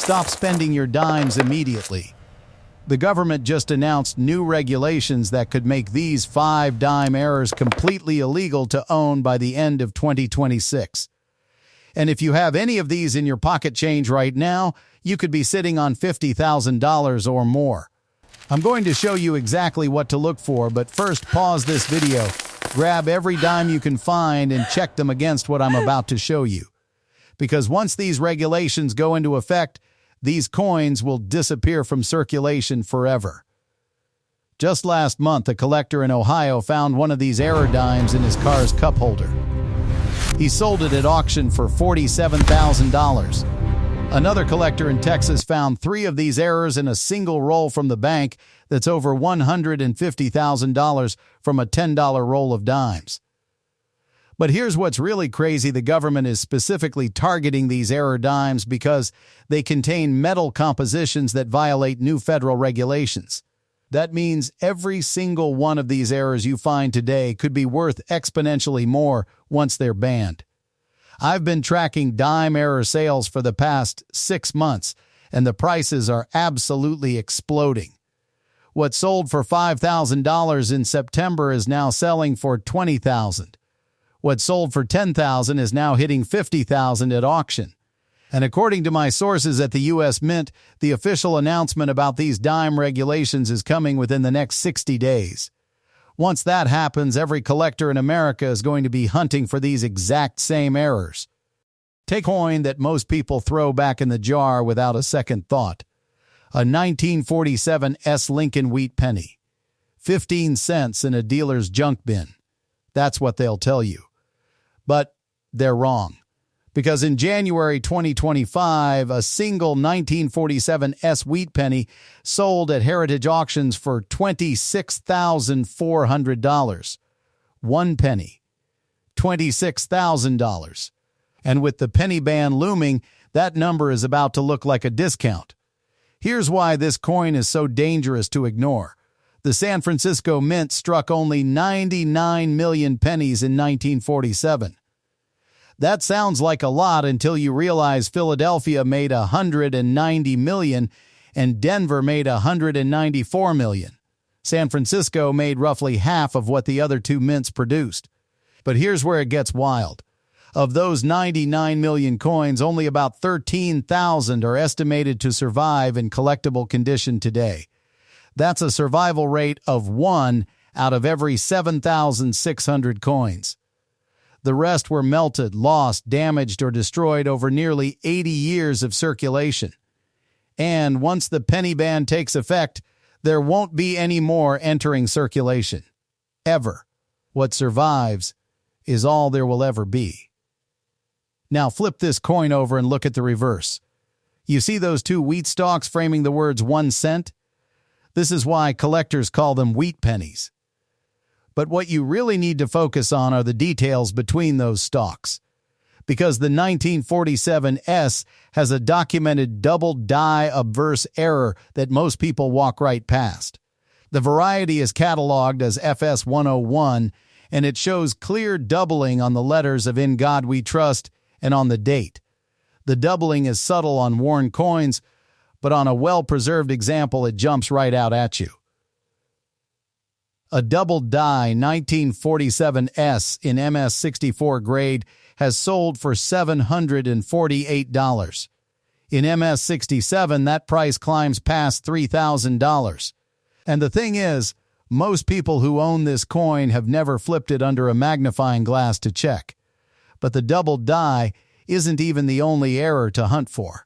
Stop spending your dimes immediately. The government just announced new regulations that could make these 5-dime errors completely illegal to own by the end of 2026. And if you have any of these in your pocket change right now, you could be sitting on $50,000 or more. I'm going to show you exactly what to look for, but first pause this video, grab every dime you can find and check them against what I'm about to show you. Because once these regulations go into effect, these coins will disappear from circulation forever. Just last month, a collector in Ohio found one of these error dimes in his car's cup holder. He sold it at auction for $47,000. Another collector in Texas found 3 of these errors in a single roll from the bank that's over $150,000 from a $10 roll of dimes. But here's what's really crazy. The government is specifically targeting these error dimes because they contain metal compositions that violate new federal regulations. That means every single one of these errors you find today could be worth exponentially more once they're banned. I've been tracking dime error sales for the past 6 months, and the prices are absolutely exploding. What sold for $5,000 in September is now selling for $20,000. What sold for $10,000 is now hitting $50,000 at auction. And according to my sources at the U.S. Mint, the official announcement about these dime regulations is coming within the next 60 days. Once that happens, every collector in America is going to be hunting for these exact same errors. Take a coin that most people throw back in the jar without a second thought. A 1947 Lincoln Wheat Penny. 15 cents in a dealer's junk bin. That's what they'll tell you. But they're wrong. Because in January 2025, a single 1947 wheat penny sold at Heritage Auctions for $26,400. 1 penny. $26,000. And with the penny ban looming, that number is about to look like a discount. Here's why this coin is so dangerous to ignore. The San Francisco Mint struck only 99 million pennies in 1947. That sounds like a lot until you realize Philadelphia made 190 million and Denver made 194 million. San Francisco made roughly half of what the other 2 mints produced. But here's where it gets wild. Of those 99 million coins, only about 13,000 are estimated to survive in collectible condition today. That's a survival rate of 1 out of every 7,600 coins. The rest were melted, lost, damaged, or destroyed over nearly 80 years of circulation. And once the penny ban takes effect, there won't be any more entering circulation. Ever. What survives is all there will ever be. Now flip this coin over and look at the reverse. You see those 2 wheat stalks framing the words 1 cent? This is why collectors call them wheat pennies. But what you really need to focus on are the details between those stalks. Because the 1947 has a documented double die obverse error that most people walk right past. The variety is cataloged as FS101, and it shows clear doubling on the letters of In God We Trust and on the date. The doubling is subtle on worn coins, but on a well-preserved example it jumps right out at you. A double die 1947 in MS64 grade has sold for $748. In MS67, that price climbs past $3,000. And the thing is, most people who own this coin have never flipped it under a magnifying glass to check. But the double die isn't even the only error to hunt for.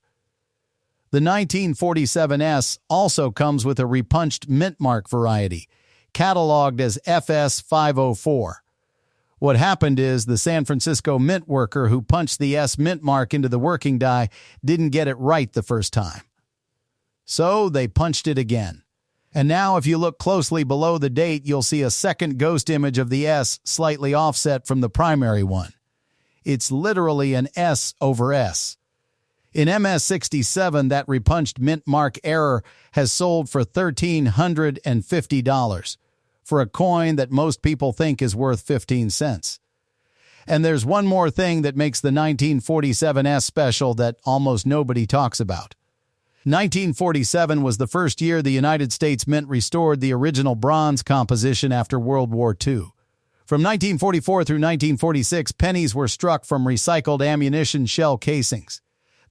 The 1947 also comes with a repunched mint mark variety, cataloged as FS504. What happened is the San Francisco mint worker who punched the mint mark into the working die didn't get it right the first time. So they punched it again. And now if you look closely below the date, you'll see a second ghost image of the slightly offset from the primary one. It's literally an S over S. In MS67, that repunched mint mark error has sold for $1,350 for a coin that most people think is worth 15 cents. And there's one more thing that makes the 1947 special that almost nobody talks about. 1947 was the first year the United States Mint restored the original bronze composition after World War II. From 1944 through 1946, pennies were struck from recycled ammunition shell casings.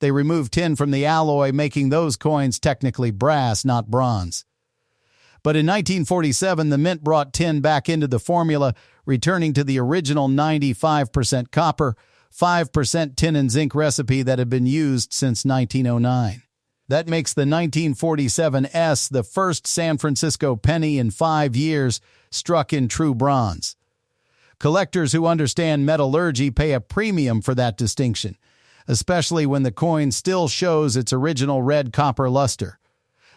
They removed tin from the alloy, making those coins technically brass, not bronze. But in 1947, the mint brought tin back into the formula, returning to the original 95% copper, 5% tin and zinc recipe that had been used since 1909. That makes the 1947S the first San Francisco penny in 5 years struck in true bronze. Collectors who understand metallurgy pay a premium for that distinction, especially when the coin still shows its original red copper luster.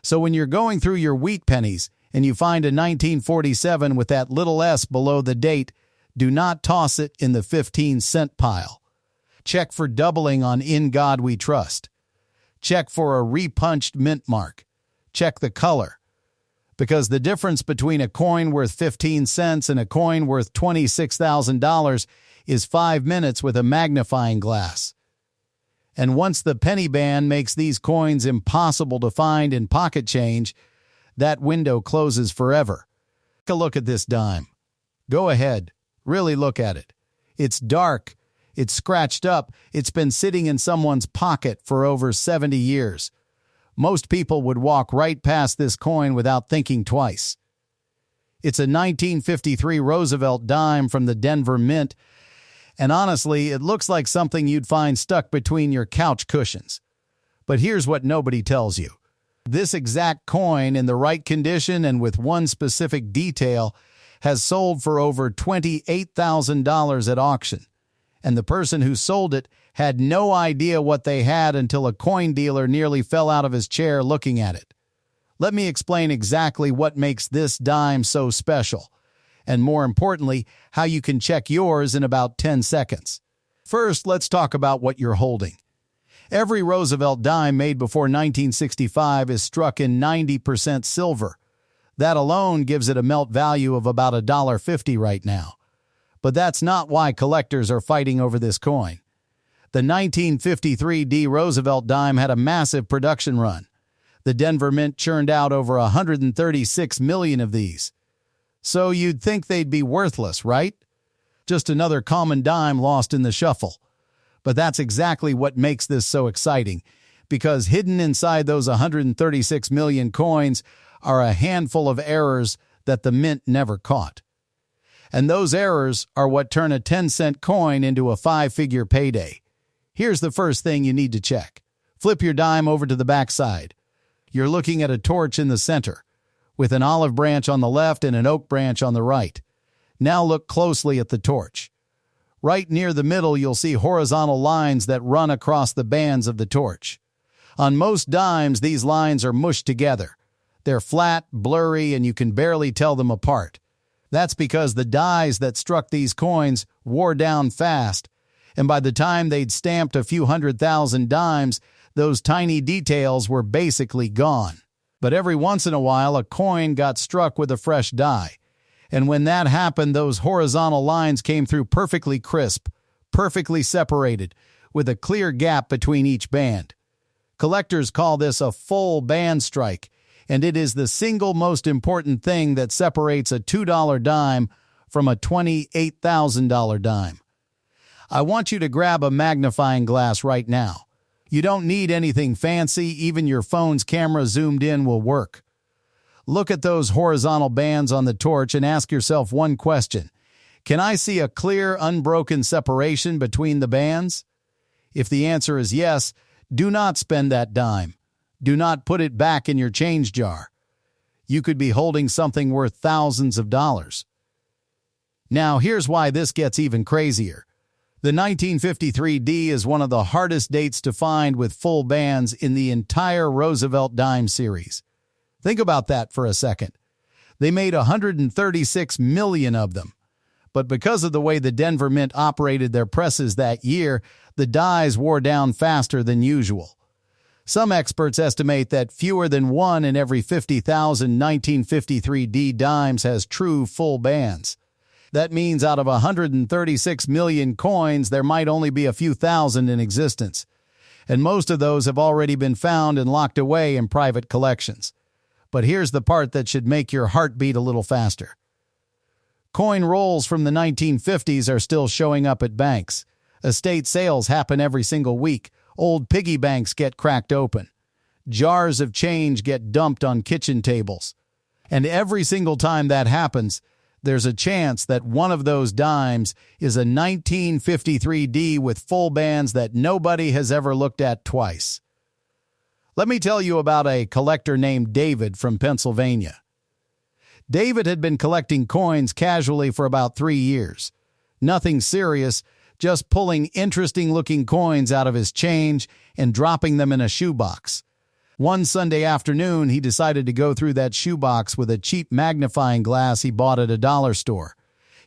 So when you're going through your wheat pennies and you find a 1947 with that little s below the date, do not toss it in the 15-cent pile. Check for doubling on In God We Trust. Check for a repunched mint mark. Check the color. Because the difference between a coin worth 15 cents and a coin worth $26,000 is 5 minutes with a magnifying glass. And once the penny ban makes these coins impossible to find in pocket change, that window closes forever. Take a look at this dime. Go ahead. Really look at it. It's dark. It's scratched up. It's been sitting in someone's pocket for over 70 years. Most people would walk right past this coin without thinking twice. It's a 1953 Roosevelt dime from the Denver Mint, and honestly, it looks like something you'd find stuck between your couch cushions. But here's what nobody tells you. This exact coin, in the right condition and with one specific detail, has sold for over $28,000 at auction. And the person who sold it had no idea what they had until a coin dealer nearly fell out of his chair looking at it. Let me explain exactly what makes this dime so special, and more importantly, how you can check yours in about 10 seconds. First, let's talk about what you're holding. Every Roosevelt dime made before 1965 is struck in 90% silver. That alone gives it a melt value of about $1.50 right now. But that's not why collectors are fighting over this coin. The 1953 D. Roosevelt dime had a massive production run. The Denver Mint churned out over 136 million of these. So you'd think they'd be worthless, right? Just another common dime lost in the shuffle. But that's exactly what makes this so exciting, because hidden inside those 136 million coins are a handful of errors that the Mint never caught. And those errors are what turn a 10-cent coin into a 5-figure payday. Here's the first thing you need to check. Flip your dime over to the back side. You're looking at a torch in the center, with an olive branch on the left and an oak branch on the right. Now look closely at the torch. Right near the middle, you'll see horizontal lines that run across the bands of the torch. On most dimes, these lines are mushed together. They're flat, blurry, and you can barely tell them apart. That's because the dies that struck these coins wore down fast, and by the time they'd stamped a few 100,000 dimes, those tiny details were basically gone. But every once in a while, a coin got struck with a fresh die. And when that happened, those horizontal lines came through perfectly crisp, perfectly separated, with a clear gap between each band. Collectors call this a full band strike, and it is the single most important thing that separates a $2 dime from a $28,000 dime. I want you to grab a magnifying glass right now. You don't need anything fancy, even your phone's camera zoomed in will work. Look at those horizontal bands on the torch and ask yourself one question. Can I see a clear, unbroken separation between the bands? If the answer is yes, do not spend that dime. Do not put it back in your change jar. You could be holding something worth thousands of dollars. Now, here's why this gets even crazier. The 1953 D is one of the hardest dates to find with full bands in the entire Roosevelt dime series. Think about that for a second. They made 136 million of them. But because of the way the Denver Mint operated their presses that year, the dies wore down faster than usual. Some experts estimate that fewer than 1 in every 50,000 1953 D dimes has true full bands. That means out of 136 million coins, there might only be a few thousand in existence. and most of those have already been found and locked away in private collections. But here's the part that should make your heart beat a little faster. Coin rolls from the 1950s are still showing up at banks. Estate sales happen every single week. Old piggy banks get cracked open. Jars of change get dumped on kitchen tables. And every single time that happens, there's a chance that one of those dimes is a 1953D with full bands that nobody has ever looked at twice. Let me tell you about a collector named David from Pennsylvania. David had been collecting coins casually for about 3 years. Nothing serious, just pulling interesting-looking coins out of his change and dropping them in a shoebox. One Sunday afternoon, he decided to go through that shoebox with a cheap magnifying glass he bought at a dollar store.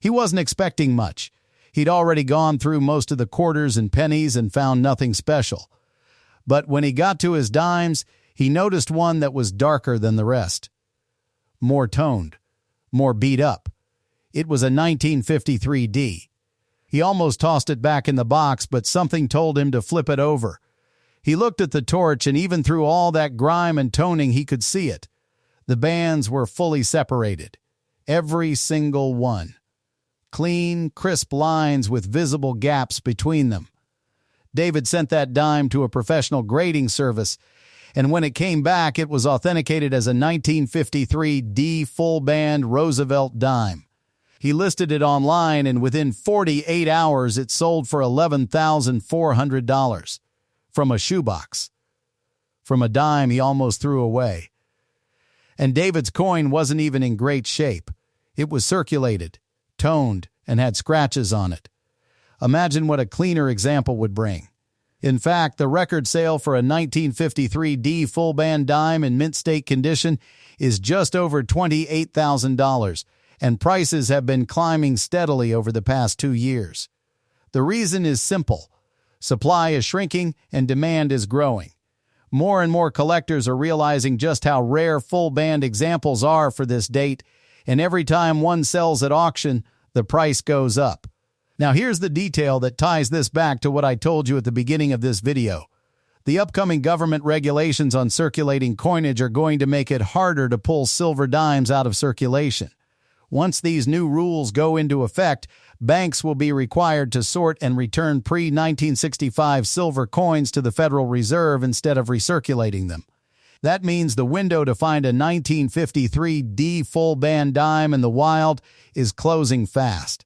He wasn't expecting much. He'd already gone through most of the quarters and pennies and found nothing special. But when he got to his dimes, he noticed one that was darker than the rest. More toned, more beat up. It was a 1953D. He almost tossed it back in the box, but something told him to flip it over. He looked at the torch, and even through all that grime and toning, he could see it. The bands were fully separated. Every single one. Clean, crisp lines with visible gaps between them. David sent that dime to a professional grading service, and when it came back, it was authenticated as a 1953 D full-band Roosevelt dime. He listed it online, and within 48 hours, it sold for $11,400. From a shoebox. From a dime he almost threw away. And David's coin wasn't even in great shape. It was circulated, toned, and had scratches on it. Imagine what a cleaner example would bring. In fact, the record sale for a 1953 D full-band dime in mint state condition is just over $28,000, and prices have been climbing steadily over the past 2 years. The reason is simple. Supply is shrinking and demand is growing. More and more collectors are realizing just how rare full-band examples are for this date, and every time one sells at auction, the price goes up. Now here's the detail that ties this back to what I told you at the beginning of this video. The upcoming government regulations on circulating coinage are going to make it harder to pull silver dimes out of circulation. Once these new rules go into effect, banks will be required to sort and return pre-1965 silver coins to the Federal Reserve instead of recirculating them. That means the window to find a 1953 D full-band dime in the wild is closing fast.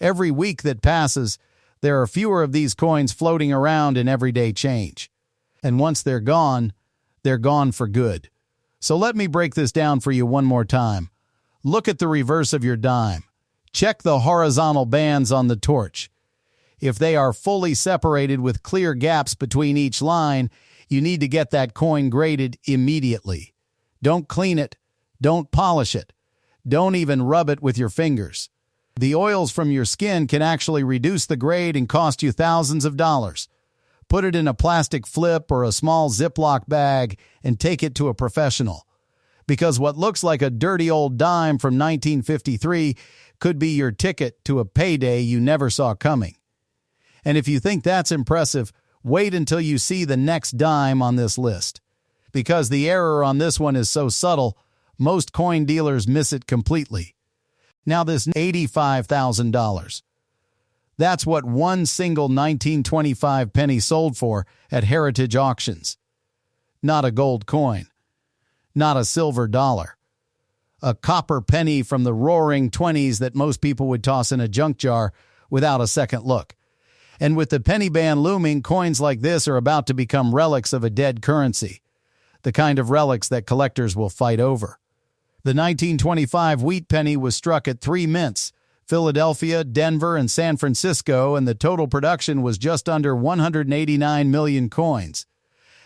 Every week that passes, there are fewer of these coins floating around in everyday change. And once they're gone for good. So let me break this down for you one more time. Look at the reverse of your dime. Check the horizontal bands on the torch. If they are fully separated with clear gaps between each line, you need to get that coin graded immediately. Don't clean it. Don't polish it. Don't even rub it with your fingers. The oils from your skin can actually reduce the grade and cost you thousands of dollars. Put it in a plastic flip or a small Ziploc bag and take it to a professional. Because what looks like a dirty old dime from 1953 could be your ticket to a payday you never saw coming. And if you think that's impressive, wait until you see the next dime on this list. Because the error on this one is so subtle, most coin dealers miss it completely. Now this $85,000. That's what one single 1925 penny sold for at heritage auctions. Not a gold coin. Not a silver dollar. A copper penny from the roaring 20s that most people would toss in a junk jar without a second look. And with the penny ban looming, coins like this are about to become relics of a dead currency. The kind of relics that collectors will fight over. The 1925 wheat penny was struck at 3 mints, Philadelphia, Denver, and San Francisco, and the total production was just under 189 million coins.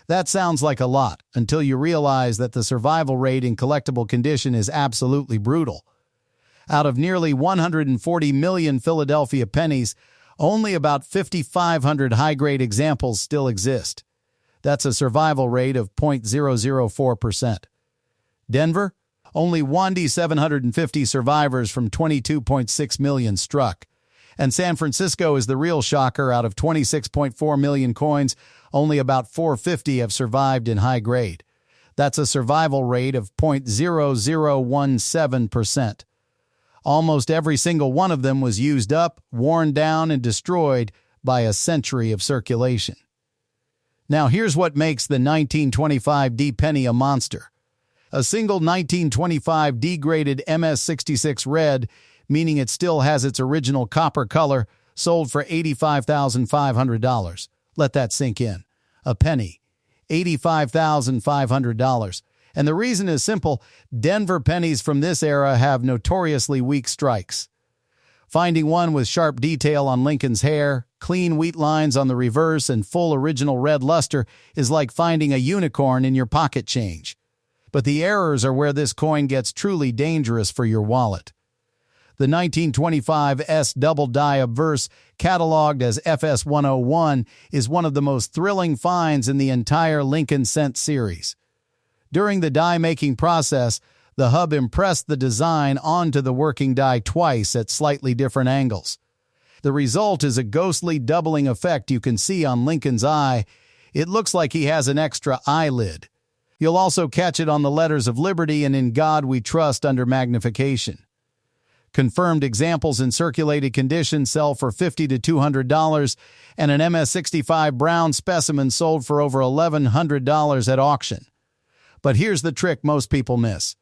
That sounds like a lot until you realize that the survival rate in collectible condition is absolutely brutal. Out of nearly 140 million Philadelphia pennies, only about 5,500 high-grade examples still exist. That's a survival rate of 0.004%. Denver? Only 750 survivors from 22.6 million struck. And San Francisco is the real shocker. Out of 26.4 million coins, only about 450 have survived in high grade. That's a survival rate of 0.0017%. Almost every single one of them was used up, worn down, and destroyed by a century of circulation. Now here's what makes the 1925 D penny a monster. A single 1925 degraded MS-66 red, meaning it still has its original copper color, sold for $85,500. Let that sink in. A penny. $85,500. And the reason is simple. Denver pennies from this era have notoriously weak strikes. Finding one with sharp detail on Lincoln's hair, clean wheat lines on the reverse, and full original red luster is like finding a unicorn in your pocket change. But the errors are where this coin gets truly dangerous for your wallet. The 1925 S double die obverse, cataloged as FS101, is one of the most thrilling finds in the entire Lincoln cent series. During the die-making process, the hub impressed the design onto the working die twice at slightly different angles. The result is a ghostly doubling effect you can see on Lincoln's eye. It looks like he has an extra eyelid. You'll also catch it on the letters of Liberty and In God We Trust under magnification. Confirmed examples in circulated condition sell for $50 to $200, and an MS-65 brown specimen sold for over $1,100 at auction. But here's the trick most people miss.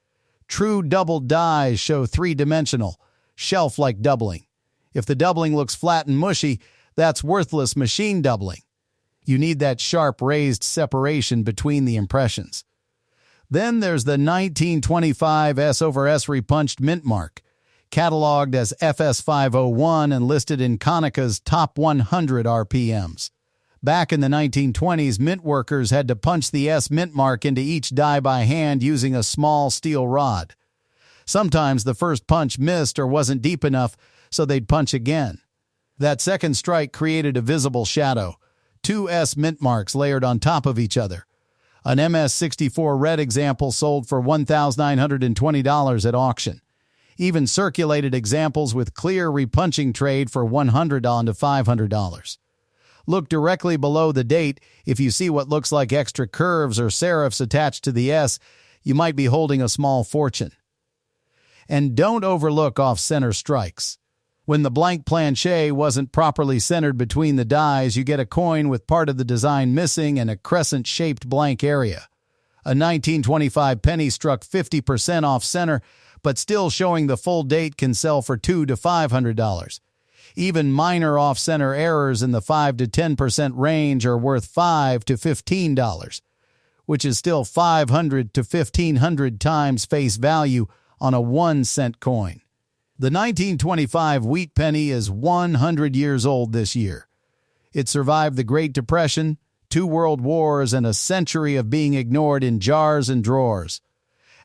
True double dies show three-dimensional, shelf-like doubling. If the doubling looks flat and mushy, that's worthless machine doubling. You need that sharp raised separation between the impressions. Then there's the 1925 S/S repunched mint mark, cataloged as FS501 and listed in Konicka's top 100 RPMs. Back in the 1920s, mint workers had to punch the S mint mark into each die by hand using a small steel rod. Sometimes the first punch missed or wasn't deep enough, so they'd punch again. That second strike created a visible shadow, two S mint marks layered on top of each other. An MS-64 red example sold for $1,920 at auction. Even circulated examples with clear repunching trade for $100 to $500. Look directly below the date. If you see what looks like extra curves or serifs attached to the S, you might be holding a small fortune. And don't overlook off-center strikes. When the blank planche wasn't properly centered between the dies, you get a coin with part of the design missing and a crescent-shaped blank area. A 1925 penny struck 50% off-center, but still showing the full date can sell for $200 to $500. Even minor off-center errors in the 5 to 10% range are worth $5 to $15, which is still 500 to 1,500 times face value on a 1-cent coin. The 1925 wheat penny is 100 years old this year. It survived the Great Depression, 2 world wars, and a century of being ignored in jars and drawers.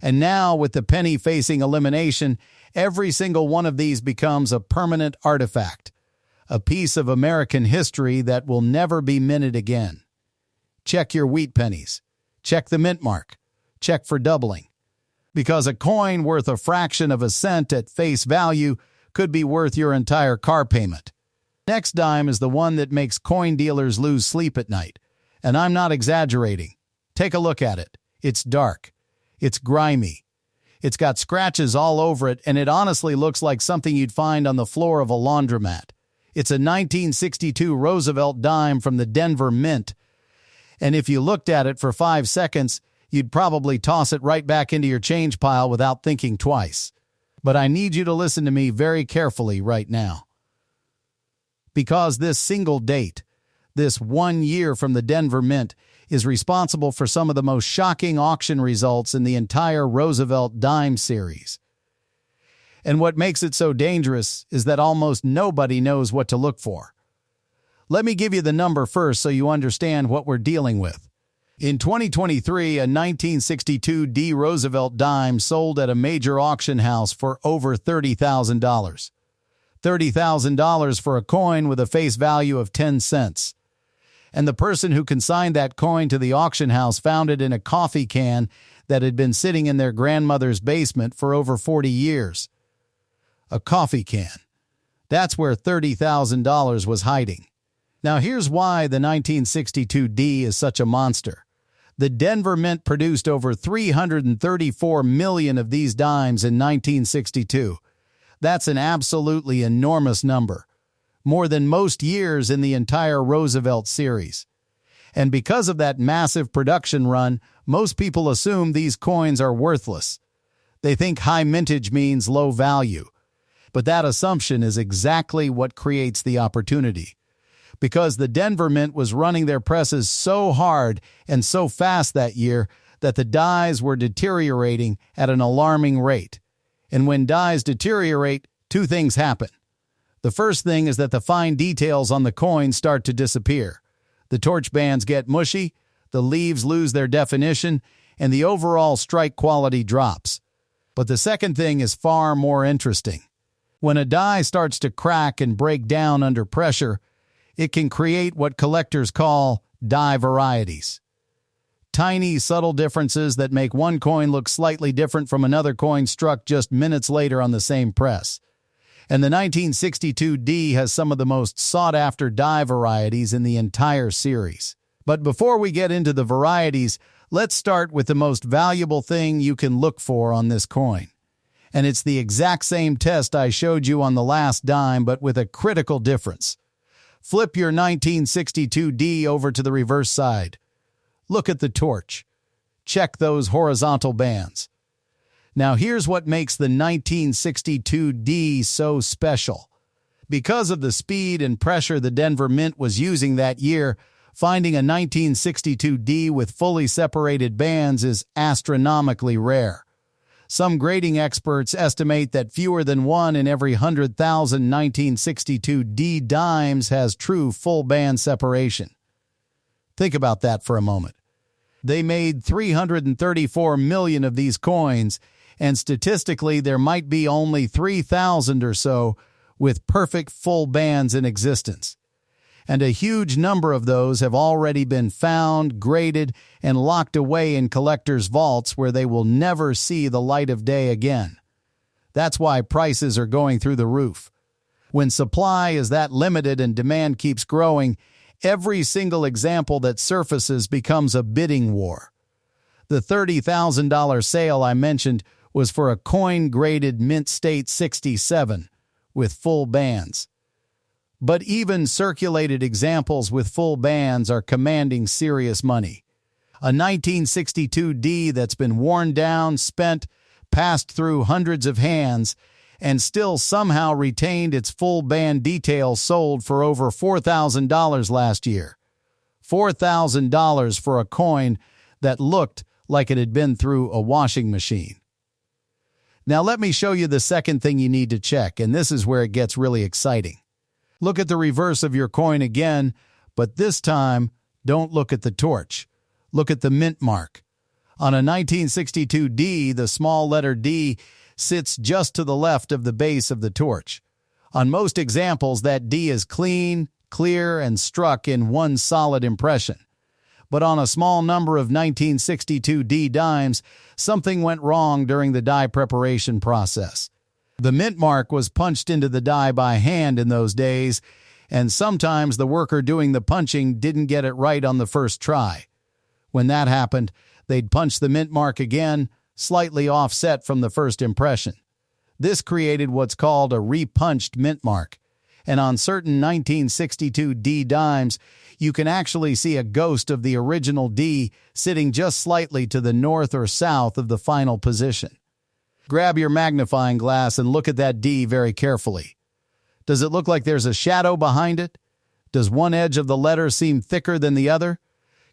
And now, with the penny facing elimination, every single one of these becomes a permanent artifact, a piece of American history that will never be minted again. Check your wheat pennies. Check the mint mark. Check for doubling. Because a coin worth a fraction of a cent at face value could be worth your entire car payment. Next dime is the one that makes coin dealers lose sleep at night. And I'm not exaggerating. Take a look at it. It's dark. It's grimy. It's got scratches all over it, and it honestly looks like something you'd find on the floor of a laundromat. It's a 1962 Roosevelt dime from the Denver Mint. And if you looked at it for 5 seconds, you'd probably toss it right back into your change pile without thinking twice. But I need you to listen to me very carefully right now. Because this single date, this 1 year from the Denver Mint, is responsible for some of the most shocking auction results in the entire Roosevelt dime series. And what makes it so dangerous is that almost nobody knows what to look for. Let me give you the number first so you understand what we're dealing with. In 2023, a 1962 D. Roosevelt dime sold at a major auction house for over $30,000. $30,000 for a coin with a face value of 10 cents. And the person who consigned that coin to the auction house found it in a coffee can that had been sitting in their grandmother's basement for over 40 years. A coffee can. That's where $30,000 was hiding. Now here's why the 1962 D is such a monster. The Denver Mint produced over 334 million of these dimes in 1962. That's an absolutely enormous number, more than most years in the entire Roosevelt series. And because of that massive production run, most people assume these coins are worthless. They think high mintage means low value. But that assumption is exactly what creates the opportunity. Because the Denver Mint was running their presses so hard and so fast that year that the dies were deteriorating at an alarming rate. And when dies deteriorate, two things happen. The first thing is that the fine details on the coin start to disappear. The torch bands get mushy, the leaves lose their definition, and the overall strike quality drops. But the second thing is far more interesting. When a die starts to crack and break down under pressure, it can create what collectors call die varieties. Tiny, subtle differences that make one coin look slightly different from another coin struck just minutes later on the same press. And the 1962 D has some of the most sought-after die varieties in the entire series. But before we get into the varieties, let's start with the most valuable thing you can look for on this coin. And it's the exact same test I showed you on the last dime, but with a critical difference. Flip your 1962 D over to the reverse side. Look at the torch. Check those horizontal bands. Now here's what makes the 1962 D so special. Because of the speed and pressure the Denver Mint was using that year, finding a 1962 D with fully separated bands is astronomically rare. Some grading experts estimate that fewer than 1 in every 100,000 1962 D dimes has true full band separation. Think about that for a moment. They made 334 million of these coins, and statistically there might be only 3,000 or so with perfect full bands in existence. And a huge number of those have already been found, graded, and locked away in collectors' vaults where they will never see the light of day again. That's why prices are going through the roof. When supply is that limited and demand keeps growing, every single example that surfaces becomes a bidding war. The $30,000 sale I mentioned was for a coin-graded Mint State 67 with full bands. But even circulated examples with full bands are commanding serious money. A 1962 D that's been worn down, spent, passed through hundreds of hands, and still somehow retained its full band detail sold for over $4,000 last year. $4,000 for a coin that looked like it had been through a washing machine. Now let me show you the second thing you need to check, and this is where it gets really exciting. Look at the reverse of your coin again, but this time, don't look at the torch. Look at the mint mark. On a 1962 D, the small letter D sits just to the left of the base of the torch. On most examples, that D is clean, clear, and struck in one solid impression. But on a small number of 1962 D dimes, something went wrong during the die preparation process. The mint mark was punched into the die by hand in those days, and sometimes the worker doing the punching didn't get it right on the first try. When that happened, they'd punch the mint mark again, slightly offset from the first impression. This created what's called a repunched mint mark, and on certain 1962 D dimes, you can actually see a ghost of the original D sitting just slightly to the north or south of the final position. Grab your magnifying glass and look at that D very carefully. Does it look like there's a shadow behind it? Does one edge of the letter seem thicker than the other?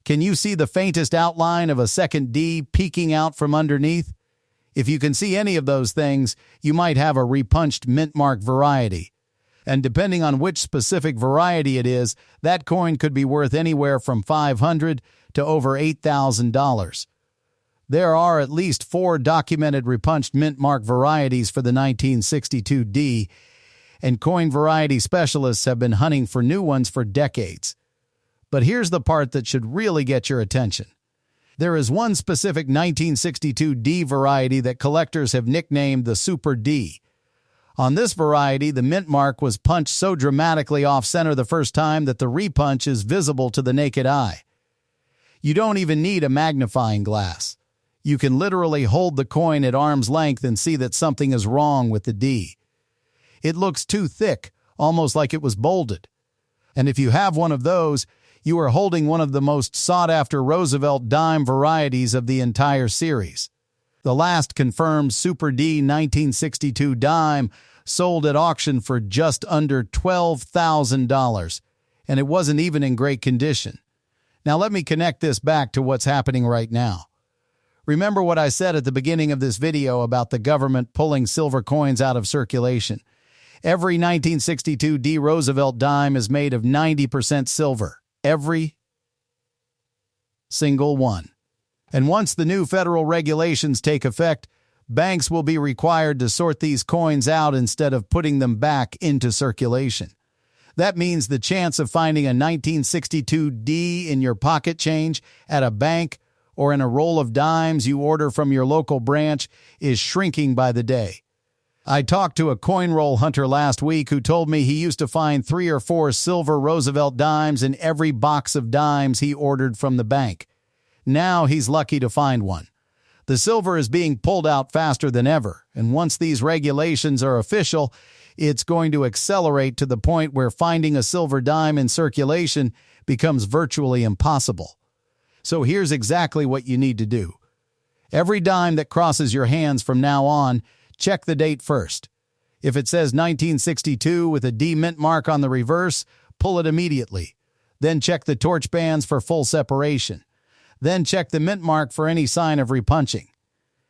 Can you see the faintest outline of a second D peeking out from underneath? If you can see any of those things, you might have a repunched mint mark variety. And depending on which specific variety it is, that coin could be worth anywhere from $500 to over $8,000. There are at least 4 documented repunched mint mark varieties for the 1962 D, and coin variety specialists have been hunting for new ones for decades. But here's the part that should really get your attention. There is one specific 1962 D variety that collectors have nicknamed the Super D. On this variety, the mint mark was punched so dramatically off-center the first time that the repunch is visible to the naked eye. You don't even need a magnifying glass. You can literally hold the coin at arm's length and see that something is wrong with the D. It looks too thick, almost like it was bolded. And if you have one of those, you are holding one of the most sought-after Roosevelt dime varieties of the entire series. The last confirmed Super D 1962 dime sold at auction for just under $12,000, and it wasn't even in great condition. Now let me connect this back to what's happening right now. Remember what I said at the beginning of this video about the government pulling silver coins out of circulation. Every 1962 D Roosevelt dime is made of 90% silver. Every single one. And once the new federal regulations take effect, banks will be required to sort these coins out instead of putting them back into circulation. That means the chance of finding a 1962 D in your pocket change at a bank or in a roll of dimes you order from your local branch is shrinking by the day. I talked to a coin roll hunter last week who told me he used to find 3 or 4 silver Roosevelt dimes in every box of dimes he ordered from the bank. Now he's lucky to find one. The silver is being pulled out faster than ever, and once these regulations are official, it's going to accelerate to the point where finding a silver dime in circulation becomes virtually impossible. So here's exactly what you need to do. Every dime that crosses your hands from now on, check the date first. If it says 1962 with a D mint mark on the reverse, pull it immediately. Then check the torch bands for full separation. Then check the mint mark for any sign of repunching.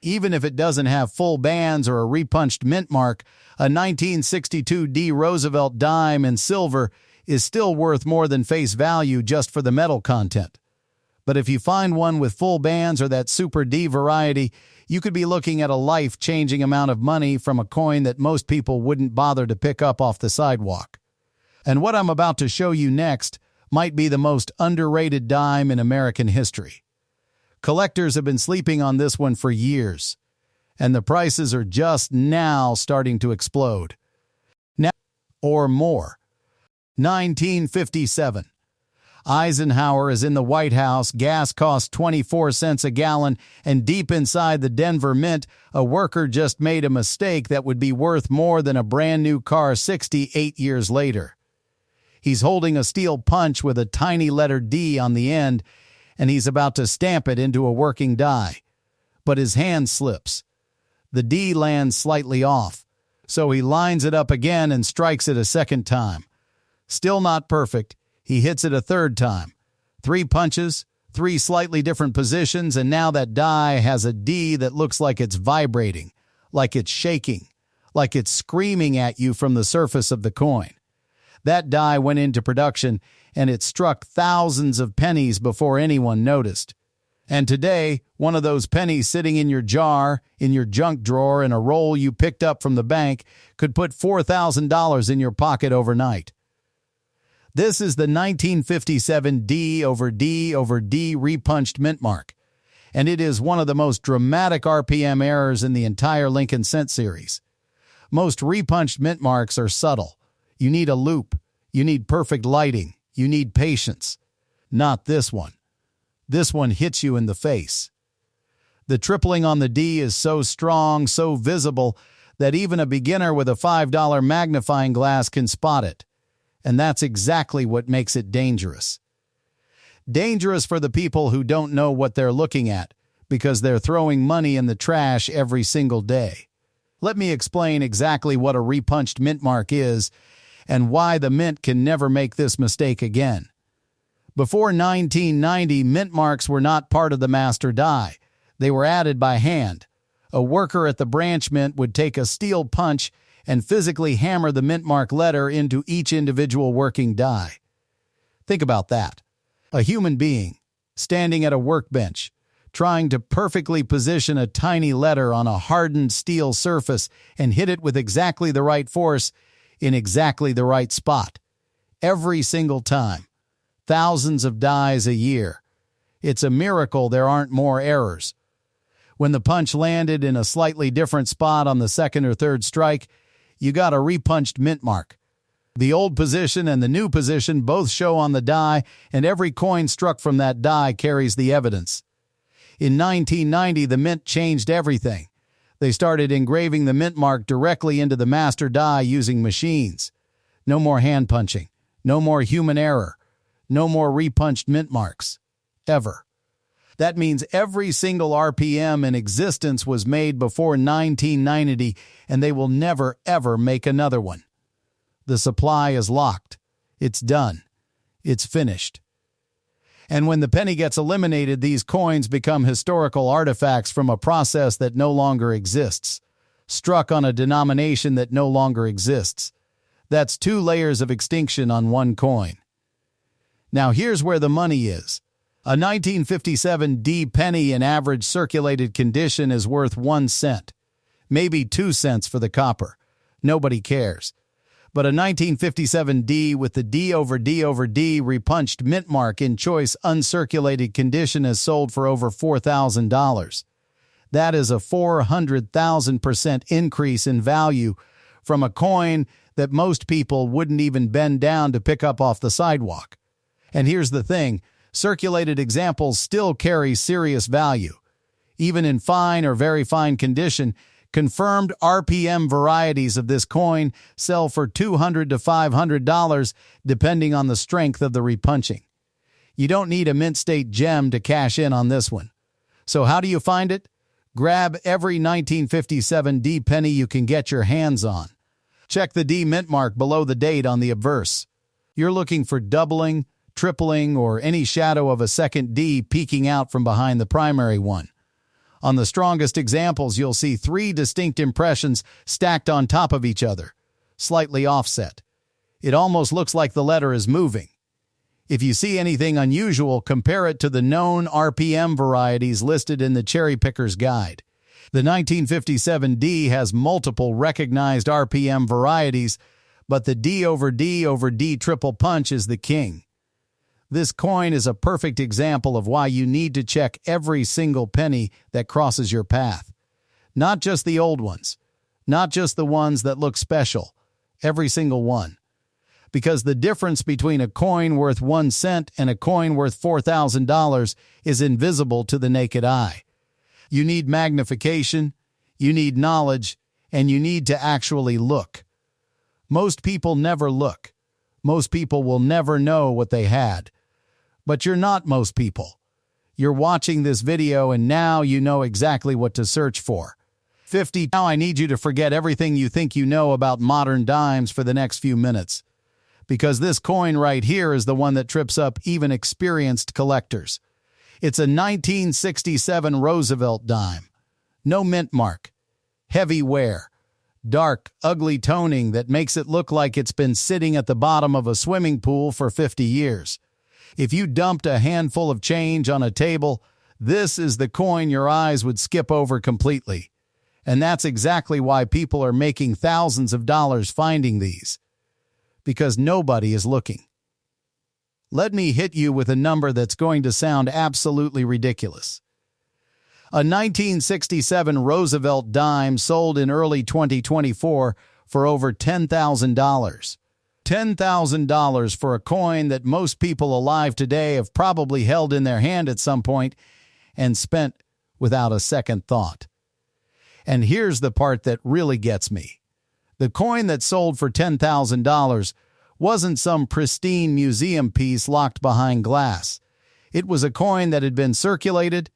Even if it doesn't have full bands or a repunched mint mark, a 1962 D Roosevelt dime in silver is still worth more than face value just for the metal content. But if you find one with full bands or that Super D variety, you could be looking at a life-changing amount of money from a coin that most people wouldn't bother to pick up off the sidewalk. And what I'm about to show you next might be the most underrated dime in American history. Collectors have been sleeping on this one for years, and the prices are just now starting to explode. Now, or more. 1957. Eisenhower is in the White House, gas costs 24 cents a gallon, and deep inside the Denver Mint, a worker just made a mistake that would be worth more than a brand new car 68 years later. He's holding a steel punch with a tiny letter D on the end, and he's about to stamp it into a working die. But his hand slips. The D lands slightly off, so he lines it up again and strikes it a second time. Still not perfect. He hits it a third time. 3 punches, 3 slightly different positions, and now that die has a D that looks like it's vibrating, like it's shaking, like it's screaming at you from the surface of the coin. That die went into production, and it struck thousands of pennies before anyone noticed. And today, one of those pennies sitting in your jar, in your junk drawer, in a roll you picked up from the bank could put $4,000 in your pocket overnight. This is the 1957 D over D over D repunched mint mark, and it is one of the most dramatic RPM errors in the entire Lincoln cent series. Most repunched mint marks are subtle. You need a loop. You need perfect lighting. You need patience. Not this one. This one hits you in the face. The tripling on the D is so strong, so visible, that even a beginner with a $5 magnifying glass can spot it. And that's exactly what makes it dangerous. Dangerous for the people who don't know what they're looking at, because they're throwing money in the trash every single day. Let me explain exactly what a repunched mint mark is and why the mint can never make this mistake again. Before 1990, mint marks were not part of the master die. They were added by hand. A worker at the branch mint would take a steel punch and physically hammer the mint mark letter into each individual working die. Think about that. A human being standing at a workbench, trying to perfectly position a tiny letter on a hardened steel surface and hit it with exactly the right force in exactly the right spot. Every single time. Thousands of dies a year. It's a miracle there aren't more errors. When the punch landed in a slightly different spot on the second or third strike, you got a repunched mint mark. The old position and the new position both show on the die, and every coin struck from that die carries the evidence. In 1990, the mint changed everything. They started engraving the mint mark directly into the master die using machines. No more hand punching. No more human error. No more repunched mint marks. Ever. That means every single RPM in existence was made before 1990, and they will never, ever make another one. The supply is locked. It's done. It's finished. And when the penny gets eliminated, these coins become historical artifacts from a process that no longer exists, struck on a denomination that no longer exists. That's 2 layers of extinction on one coin. Now here's where the money is. A 1957 D penny in average circulated condition is worth 1 cent. Maybe 2 cents for the copper. Nobody cares. But a 1957 D with the D over D over D repunched mint mark in choice uncirculated condition is sold for over $4,000. That is a 400,000% increase in value from a coin that most people wouldn't even bend down to pick up off the sidewalk. And here's the thing, circulated examples still carry serious value. Even in fine or very fine condition, confirmed RPM varieties of this coin sell for $200 to $500 depending on the strength of the repunching. You don't need a mint state gem to cash in on this one. So how do you find it? Grab every 1957 D penny you can get your hands on. Check the D mint mark below the date on the obverse. You're looking for doubling, tripling, or any shadow of a second D peeking out from behind the primary one. On the strongest examples, you'll see 3 distinct impressions stacked on top of each other, slightly offset. It almost looks like the letter is moving. If you see anything unusual, compare it to the known RPM varieties listed in the Cherry Picker's Guide. The 1957 D has multiple recognized RPM varieties, but the D over D over D triple punch is the king. This coin is a perfect example of why you need to check every single penny that crosses your path. Not just the old ones, not just the ones that look special, every single one. Because the difference between a coin worth 1 cent and a coin worth $4,000 is invisible to the naked eye. You need magnification, you need knowledge, and you need to actually look. Most people never look. Most people will never know what they had. But you're not most people. You're watching this video and now you know exactly what to search for. 50. Now I need you to forget everything you think you know about modern dimes for the next few minutes. Because this coin right here is the one that trips up even experienced collectors. It's a 1967 Roosevelt dime. No mint mark. Heavy wear. Dark, ugly toning that makes it look like it's been sitting at the bottom of a swimming pool for 50 years. If you dumped a handful of change on a table, this is the coin your eyes would skip over completely. And that's exactly why people are making thousands of dollars finding these. Because nobody is looking. Let me hit you with a number that's going to sound absolutely ridiculous. A 1967 Roosevelt dime sold in early 2024 for over $10,000. $10,000 for a coin that most people alive today have probably held in their hand at some point and spent without a second thought. And here's the part that really gets me. The coin that sold for $10,000 wasn't some pristine museum piece locked behind glass. It was a coin that had been circulated,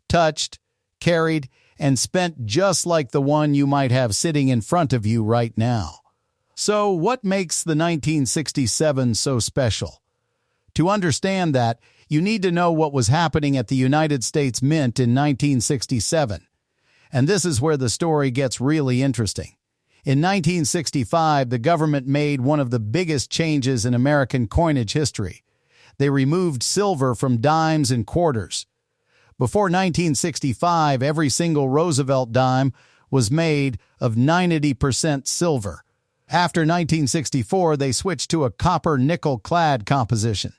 touched, carried, and spent just like the one you might have sitting in front of you right now. So what makes the 1967 so special? To understand that, you need to know what was happening at the United States Mint in 1967. And this is where the story gets really interesting. In 1965, the government made one of the biggest changes in American coinage history. They removed silver from dimes and quarters. Before 1965, every single Roosevelt dime was made of 90% silver. After 1964, they switched to a copper-nickel clad composition.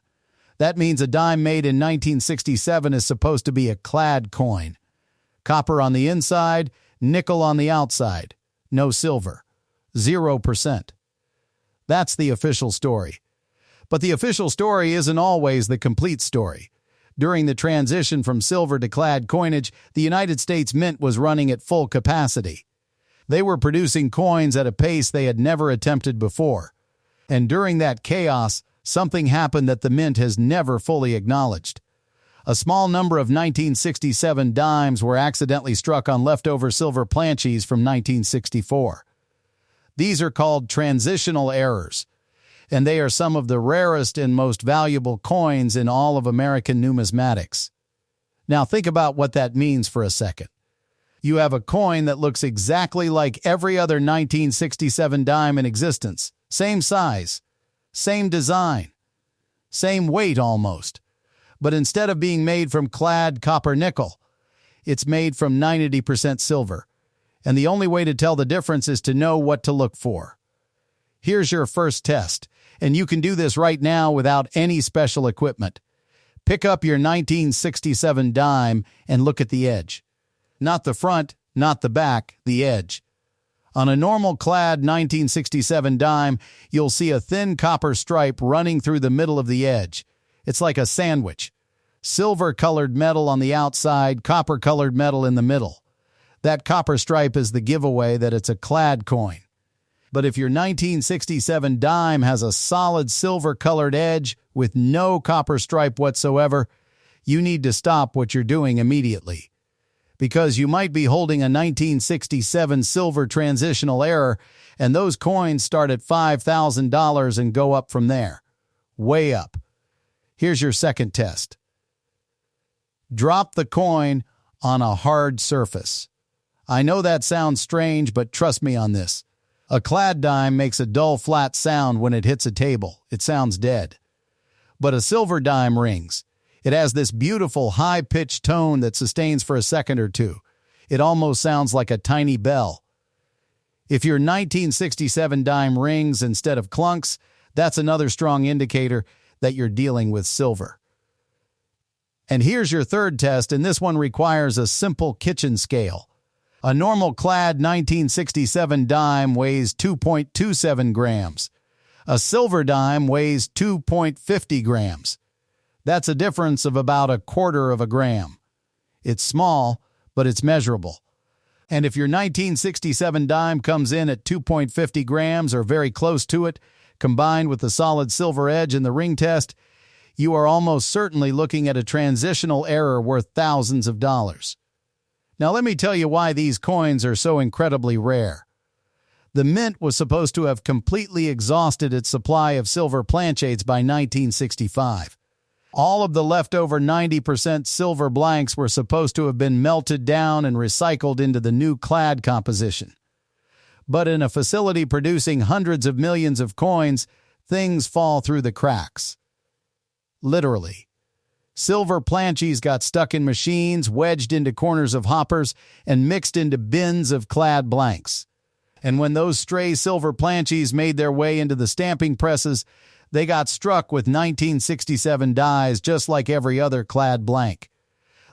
That means a dime made in 1967 is supposed to be a clad coin. Copper on the inside, nickel on the outside. No silver. 0%. That's the official story. But the official story isn't always the complete story. During the transition from silver to clad coinage, the United States Mint was running at full capacity. They were producing coins at a pace they had never attempted before. And during that chaos, something happened that the Mint has never fully acknowledged. A small number of 1967 dimes were accidentally struck on leftover silver planches from 1964. These are called transitional errors, and they are some of the rarest and most valuable coins in all of American numismatics. Now think about what that means for a second. You have a coin that looks exactly like every other 1967 dime in existence. Same size, same design, same weight almost. But instead of being made from clad copper nickel, it's made from 90% silver. And the only way to tell the difference is to know what to look for. Here's your first test, and you can do this right now without any special equipment. Pick up your 1967 dime and look at the edge. Not the front, not the back, the edge. On a normal clad 1967 dime, you'll see a thin copper stripe running through the middle of the edge. It's like a sandwich. Silver-colored metal on the outside, copper-colored metal in the middle. That copper stripe is the giveaway that it's a clad coin. But if your 1967 dime has a solid silver-colored edge with no copper stripe whatsoever, you need to stop what you're doing immediately. Because you might be holding a 1967 silver transitional error, and those coins start at $5,000 and go up from there. Way up. Here's your second test. Drop the coin on a hard surface. I know that sounds strange, but trust me on this. A clad dime makes a dull, flat sound when it hits a table. It sounds dead. But a silver dime rings. It has this beautiful, high-pitched tone that sustains for a second or two. It almost sounds like a tiny bell. If your 1967 dime rings instead of clunks, that's another strong indicator that you're dealing with silver. And here's your third test, and this one requires a simple kitchen scale. A normal clad 1967 dime weighs 2.27 grams. A silver dime weighs 2.50 grams. That's a difference of about 1/4 of a gram. It's small, but it's measurable. And if your 1967 dime comes in at 2.50 grams or very close to it, combined with the solid silver edge in the ring test, you are almost certainly looking at a transitional error worth thousands of dollars. Now let me tell you why these coins are so incredibly rare. The Mint was supposed to have completely exhausted its supply of silver planchets by 1965. All of the leftover 90% silver blanks were supposed to have been melted down and recycled into the new clad composition. But in a facility producing hundreds of millions of coins, things fall through the cracks. Literally. Silver planches got stuck in machines, wedged into corners of hoppers, and mixed into bins of clad blanks. And when those stray silver planches made their way into the stamping presses, they got struck with 1967 dies just like every other clad blank.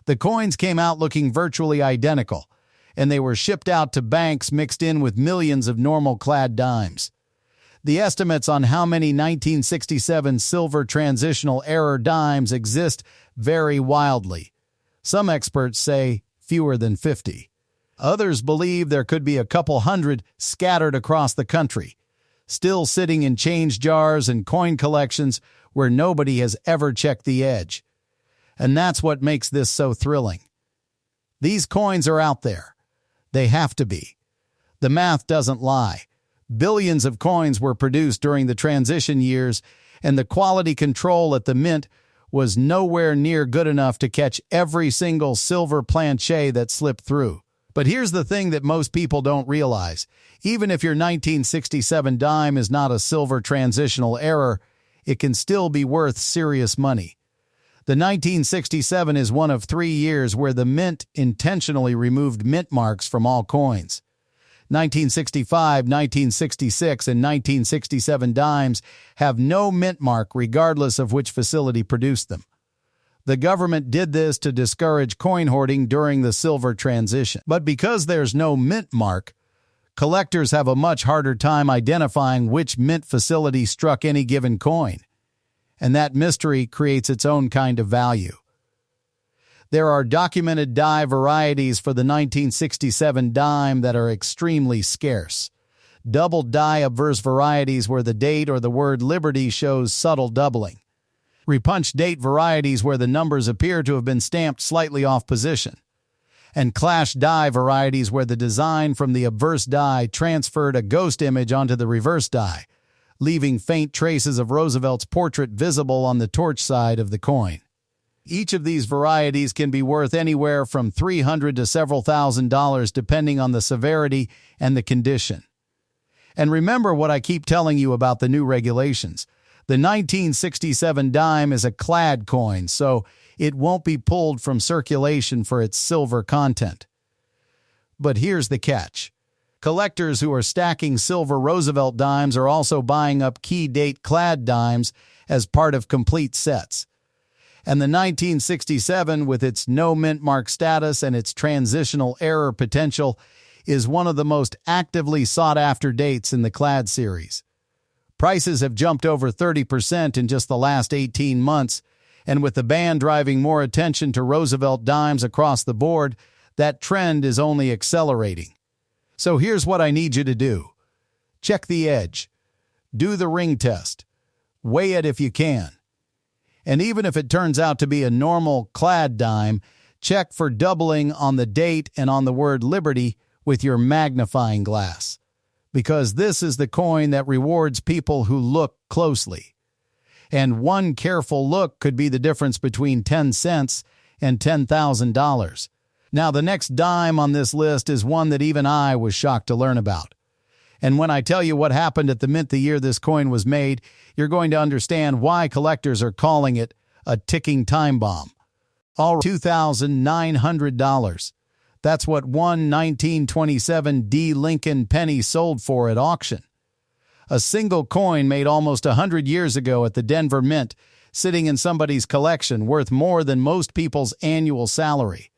The coins came out looking virtually identical, and they were shipped out to banks mixed in with millions of normal clad dimes. The estimates on how many 1967 silver transitional error dimes exist vary wildly. Some experts say fewer than 50. Others believe there could be a couple hundred scattered across the country, still sitting in change jars and coin collections where nobody has ever checked the edge. And that's what makes this so thrilling. These coins are out there. They have to be. The math doesn't lie. Billions of coins were produced during the transition years, and the quality control at the Mint was nowhere near good enough to catch every single silver planche that slipped through. But here's the thing that most people don't realize. Even if your 1967 dime is not a silver transitional error, it can still be worth serious money. The 1967 is one of 3 years where the Mint intentionally removed mint marks from all coins. 1965, 1966, and 1967 dimes have no mint mark regardless of which facility produced them. The government did this to discourage coin hoarding during the silver transition. But because there's no mint mark, collectors have a much harder time identifying which mint facility struck any given coin, and that mystery creates its own kind of value. There are documented die varieties for the 1967 dime that are extremely scarce. Double die obverse varieties where the date or the word Liberty shows subtle doubling. Repunched date varieties where the numbers appear to have been stamped slightly off position. And clash die varieties where the design from the obverse die transferred a ghost image onto the reverse die, leaving faint traces of Roosevelt's portrait visible on the torch side of the coin. Each of these varieties can be worth anywhere from $300 to several $1,000s depending on the severity and the condition. And remember what I keep telling you about the new regulations. The 1967 dime is a clad coin, so it won't be pulled from circulation for its silver content. But here's the catch. Collectors who are stacking silver Roosevelt dimes are also buying up key date clad dimes as part of complete sets. And the 1967, with its no mint mark status and its transitional error potential, is one of the most actively sought-after dates in the clad series. Prices have jumped over 30% in just the last 18 months, and with the ban driving more attention to Roosevelt dimes across the board, that trend is only accelerating. So here's what I need you to do. Check the edge. Do the ring test. Weigh it if you can. And even if it turns out to be a normal clad dime, check for doubling on the date and on the word Liberty with your magnifying glass. Because this is the coin that rewards people who look closely. And one careful look could be the difference between 10 cents and $10,000. Now, the next dime on this list is one that even I was shocked to learn about. And when I tell you what happened at the mint the year this coin was made, you're going to understand why collectors are calling it a ticking time bomb. All $2,900. That's what one 1927 D Lincoln penny sold for at auction. A single coin made almost 100 years ago at the Denver Mint, sitting in somebody's collection, worth more than most people's annual salary.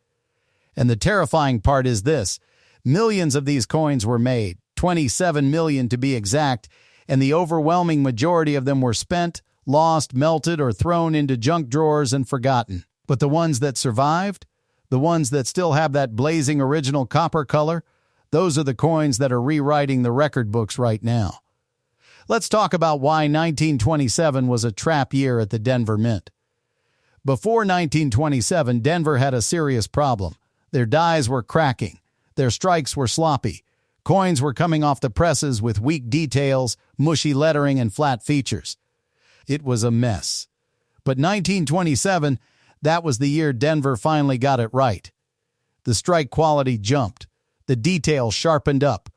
And the terrifying part is this. Millions of these coins were made, 27 million to be exact, and the overwhelming majority of them were spent, lost, melted, or thrown into junk drawers and forgotten. But the ones that survived, the ones that still have that blazing original copper color, those are the coins that are rewriting the record books right now. Let's talk about why 1927 was a trap year at the Denver Mint. Before 1927, Denver had a serious problem. Their dies were cracking. Their strikes were sloppy. Coins were coming off the presses with weak details, mushy lettering, and flat features. It was a mess. But 1927, that was the year Denver finally got it right. The strike quality jumped. The details sharpened up.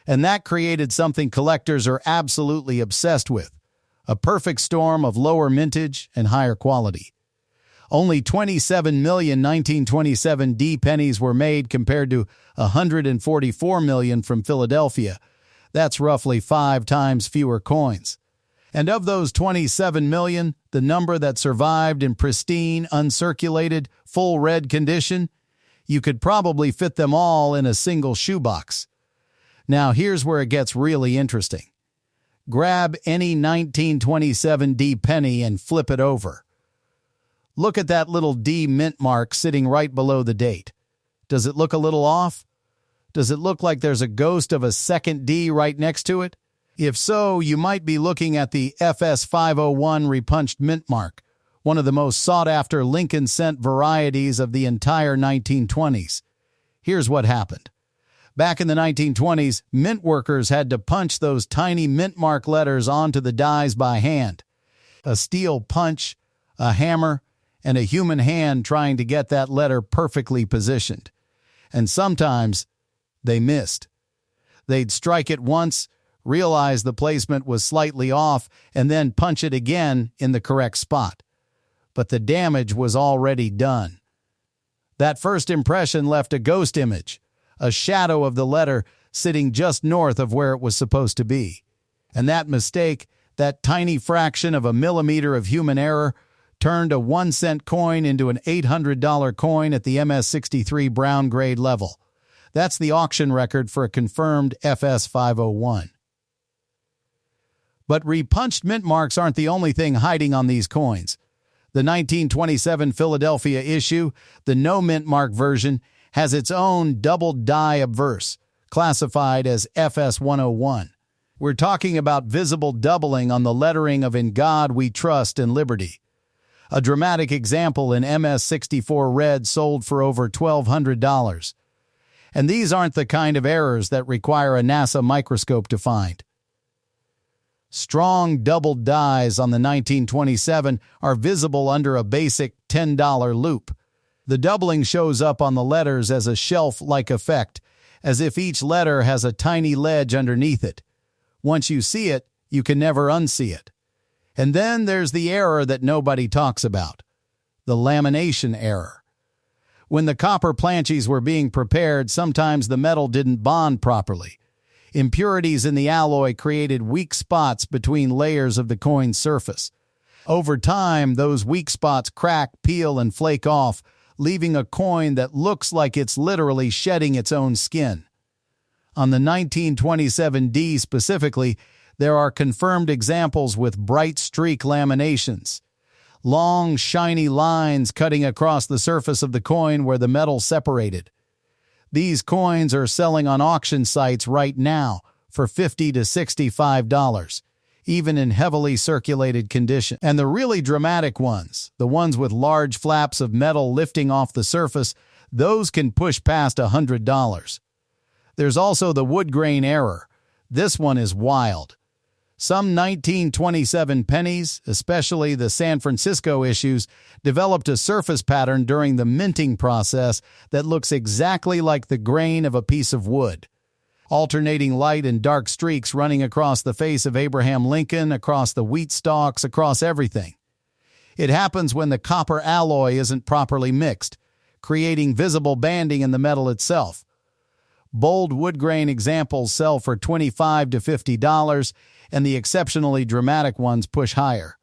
And that created something collectors are absolutely obsessed with, a perfect storm of lower mintage and higher quality. Only 27 million 1927 D pennies were made compared to 144 million from Philadelphia. That's roughly 5 times fewer coins. And of those 27 million, the number that survived in pristine, uncirculated, full red condition, you could probably fit them all in a single shoebox. Now here's where it gets really interesting. Grab any 1927 D penny and flip it over. Look at that little D mint mark sitting right below the date. Does it look a little off? Does it look like there's a ghost of a second D right next to it? If so, you might be looking at the FS 501 repunched mint mark, one of the most sought-after Lincoln cent varieties of the entire 1920s. Here's what happened. Back in the 1920s, mint workers had to punch those tiny mint mark letters onto the dies by hand. A steel punch, a hammer, and a human hand trying to get that letter perfectly positioned. And sometimes they missed. They'd strike it once, realize the placement was slightly off, and then punch it again in the correct spot. But the damage was already done. That first impression left a ghost image, a shadow of the letter sitting just north of where it was supposed to be. And that mistake, that tiny fraction of a millimeter of human error, turned a 1-cent coin into an $800 coin at the MS-63 brown grade level. That's the auction record for a confirmed FS 501. But repunched mint marks aren't the only thing hiding on these coins. The 1927 Philadelphia issue, the no mint mark version, has its own double die obverse, classified as FS 101. We're talking about visible doubling on the lettering of "In God We Trust and Liberty." A dramatic example in MS-64 red sold for over $1,200. And these aren't the kind of errors that require a NASA microscope to find. Strong doubled dies on the 1927 are visible under a basic $10 loop. The doubling shows up on the letters as a shelf-like effect, as if each letter has a tiny ledge underneath it. Once you see it, you can never unsee it. And then there's the error that nobody talks about, the lamination error. When the copper planches were being prepared, sometimes the metal didn't bond properly. Impurities in the alloy created weak spots between layers of the coin's surface. Over time, those weak spots crack, peel, and flake off, leaving a coin that looks like it's literally shedding its own skin. On the 1927D specifically, there are confirmed examples with bright streak laminations. Long, shiny lines cutting across the surface of the coin where the metal separated. These coins are selling on auction sites right now for $50 to $65, even in heavily circulated condition. And the really dramatic ones, the ones with large flaps of metal lifting off the surface, those can push past $100. There's also the wood grain error. This one is wild. Some 1927 pennies, especially the San Francisco issues, developed a surface pattern during the minting process that looks exactly like the grain of a piece of wood. Alternating light and dark streaks running across the face of Abraham Lincoln, across the wheat stalks, across everything. It happens when the copper alloy isn't properly mixed, creating visible banding in the metal itself. Bold wood grain examples sell for $25 to $50, and the exceptionally dramatic ones push higher.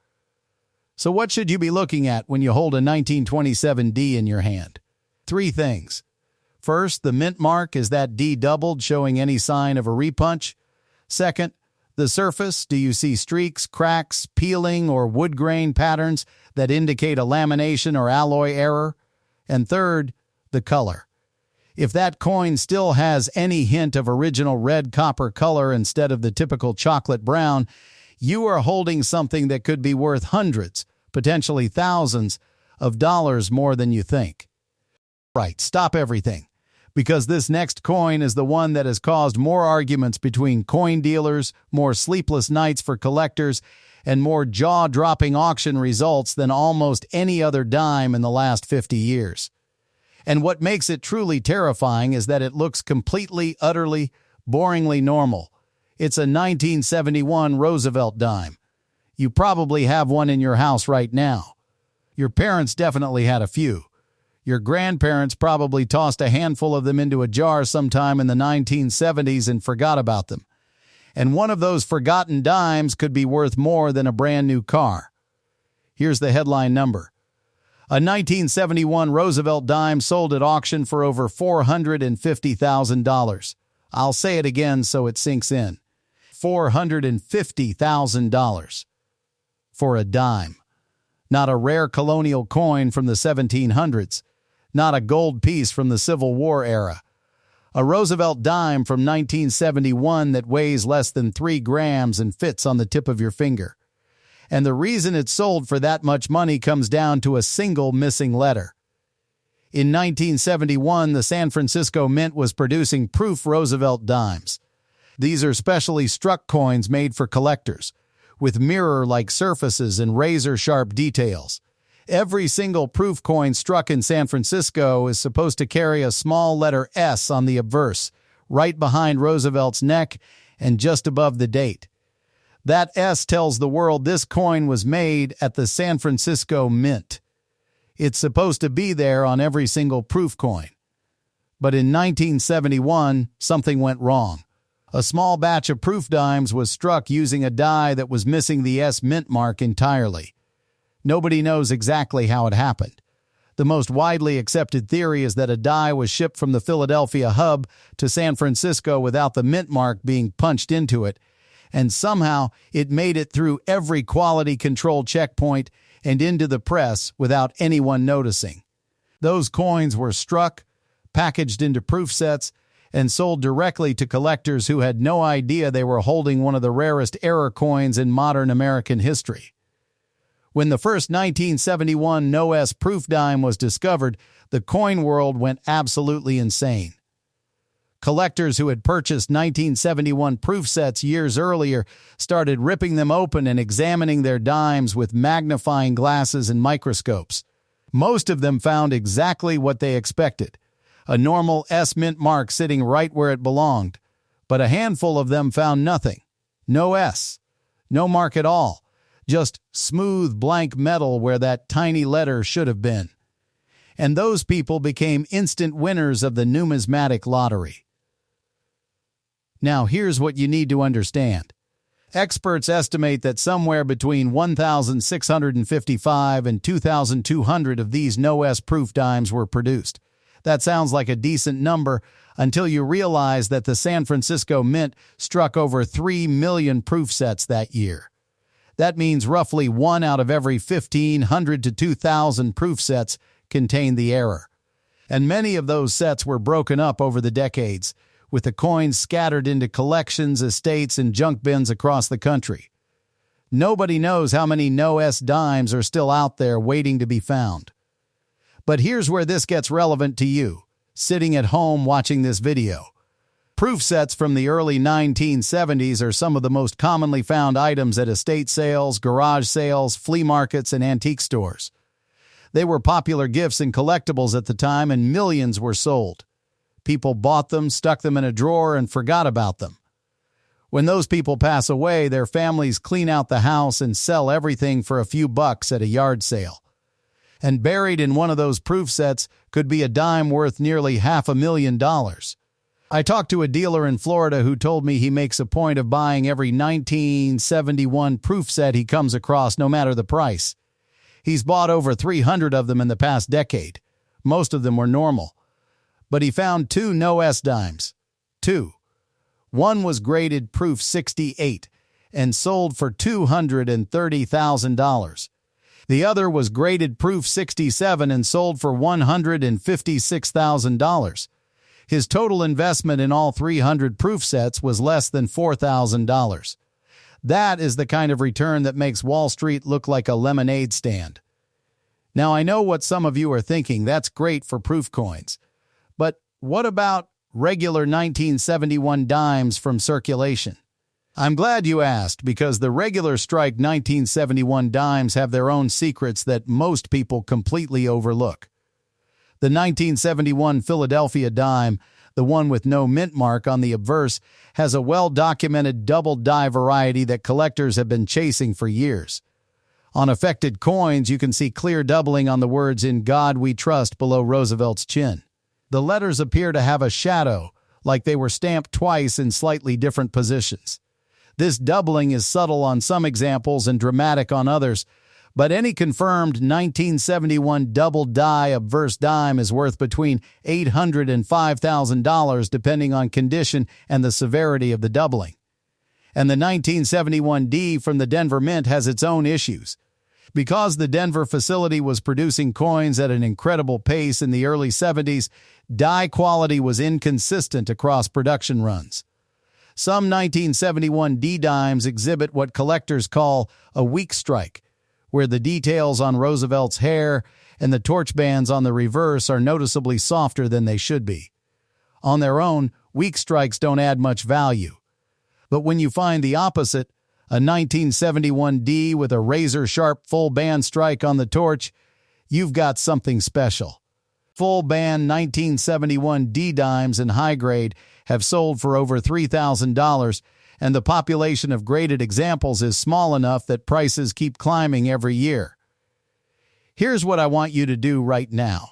So what should you be looking at when you hold a 1927D in your hand? 3 things. First, the mint mark, is that D doubled, showing any sign of a repunch? Second, the surface, do you see streaks, cracks, peeling, or wood grain patterns that indicate a lamination or alloy error? And third, the color. If that coin still has any hint of original red copper color instead of the typical chocolate brown, you are holding something that could be worth hundreds, potentially thousands, of dollars more than you think. Right, stop everything, because this next coin is the one that has caused more arguments between coin dealers, more sleepless nights for collectors, and more jaw-dropping auction results than almost any other dime in the last 50 years. And what makes it truly terrifying is that it looks completely, utterly, boringly normal. It's a 1971 Roosevelt dime. You probably have one in your house right now. Your parents definitely had a few. Your grandparents probably tossed a handful of them into a jar sometime in the 1970s and forgot about them. And one of those forgotten dimes could be worth more than a brand new car. Here's the headline number. A 1971 Roosevelt dime sold at auction for over $450,000. I'll say it again so it sinks in. $450,000 for a dime. Not a rare colonial coin from the 1700s. Not a gold piece from the Civil War era. A Roosevelt dime from 1971 that weighs less than 3 grams and fits on the tip of your finger. And the reason it sold for that much money comes down to a single missing letter. In 1971, the San Francisco Mint was producing proof Roosevelt dimes. These are specially struck coins made for collectors, with mirror-like surfaces and razor-sharp details. Every single proof coin struck in San Francisco is supposed to carry a small letter S on the obverse, right behind Roosevelt's neck and just above the date. That S tells the world this coin was made at the San Francisco Mint. It's supposed to be there on every single proof coin. But in 1971, something went wrong. A small batch of proof dimes was struck using a die that was missing the S mint mark entirely. Nobody knows exactly how it happened. The most widely accepted theory is that a die was shipped from the Philadelphia hub to San Francisco without the mint mark being punched into it, and somehow it made it through every quality control checkpoint and into the press without anyone noticing. Those coins were struck, packaged into proof sets, and sold directly to collectors who had no idea they were holding one of the rarest error coins in modern American history. When the first 1971 no-S proof dime was discovered, the coin world went absolutely insane. Collectors who had purchased 1971 proof sets years earlier started ripping them open and examining their dimes with magnifying glasses and microscopes. Most of them found exactly what they expected, a normal S mint mark sitting right where it belonged, but a handful of them found nothing. No S, no mark at all. Just smooth blank metal where that tiny letter should have been. And those people became instant winners of the numismatic lottery. Now here's what you need to understand. Experts estimate that somewhere between 1,655 and 2,200 of these no-S proof dimes were produced. That sounds like a decent number until you realize that the San Francisco Mint struck over 3 million proof sets that year. That means roughly 1 out of every 1,500 to 2,000 proof sets contained the error. And many of those sets were broken up over the decades, with the coins scattered into collections, estates, and junk bins across the country. Nobody knows how many no-S dimes are still out there waiting to be found. But here's where this gets relevant to you, sitting at home watching this video. Proof sets from the early 1970s are some of the most commonly found items at estate sales, garage sales, flea markets, and antique stores. They were popular gifts and collectibles at the time, and millions were sold. People bought them, stuck them in a drawer, and forgot about them. When those people pass away, their families clean out the house and sell everything for a few bucks at a yard sale. And buried in one of those proof sets could be a dime worth nearly $500,000. I talked to a dealer in Florida who told me he makes a point of buying every 1971 proof set he comes across, no matter the price. He's bought over 300 of them in the past decade. Most of them were normal. But he found 2 no-S dimes. 2. One was graded proof 68 and sold for $230,000. The other was graded proof 67 and sold for $156,000. His total investment in all 300 proof sets was less than $4,000. That is the kind of return that makes Wall Street look like a lemonade stand. Now, I know what some of you are thinking. That's great for proof coins. But what about regular 1971 dimes from circulation? I'm glad you asked, because the regular strike 1971 dimes have their own secrets that most people completely overlook. The 1971 Philadelphia dime, the one with no mint mark on the obverse, has a well-documented double die variety that collectors have been chasing for years. On affected coins, you can see clear doubling on the words "In God We Trust" below Roosevelt's chin. The letters appear to have a shadow, like they were stamped twice in slightly different positions. This doubling is subtle on some examples and dramatic on others, but any confirmed 1971 double die obverse dime is worth between $800 and $5,000 depending on condition and the severity of the doubling. And the 1971 D from the Denver Mint has its own issues. Because the Denver facility was producing coins at an incredible pace in the early 70s, die quality was inconsistent across production runs. Some 1971 D dimes exhibit what collectors call a weak strike, where the details on Roosevelt's hair and the torch bands on the reverse are noticeably softer than they should be. On their own, weak strikes don't add much value. But when you find the opposite, a 1971 D with a razor-sharp full-band strike on the torch, you've got something special. Full-band 1971 D dimes in high grade have sold for over $3,000, and the population of graded examples is small enough that prices keep climbing every year. Here's what I want you to do right now.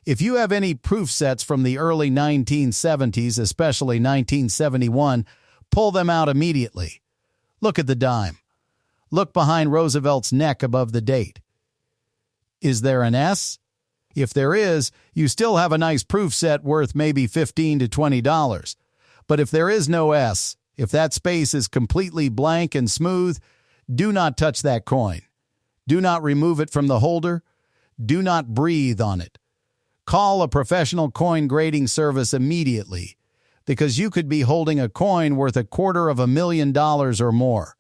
If you have any proof sets from the early 1970s, especially 1971, pull them out immediately. Look at the dime. Look behind Roosevelt's neck above the date. Is there an S? If there is, you still have a nice proof set worth maybe $15 to $20. But if there is no S, if that space is completely blank and smooth, do not touch that coin. Do not remove it from the holder. Do not breathe on it. Call a professional coin grading service immediately, because you could be holding a coin worth $250,000 or more.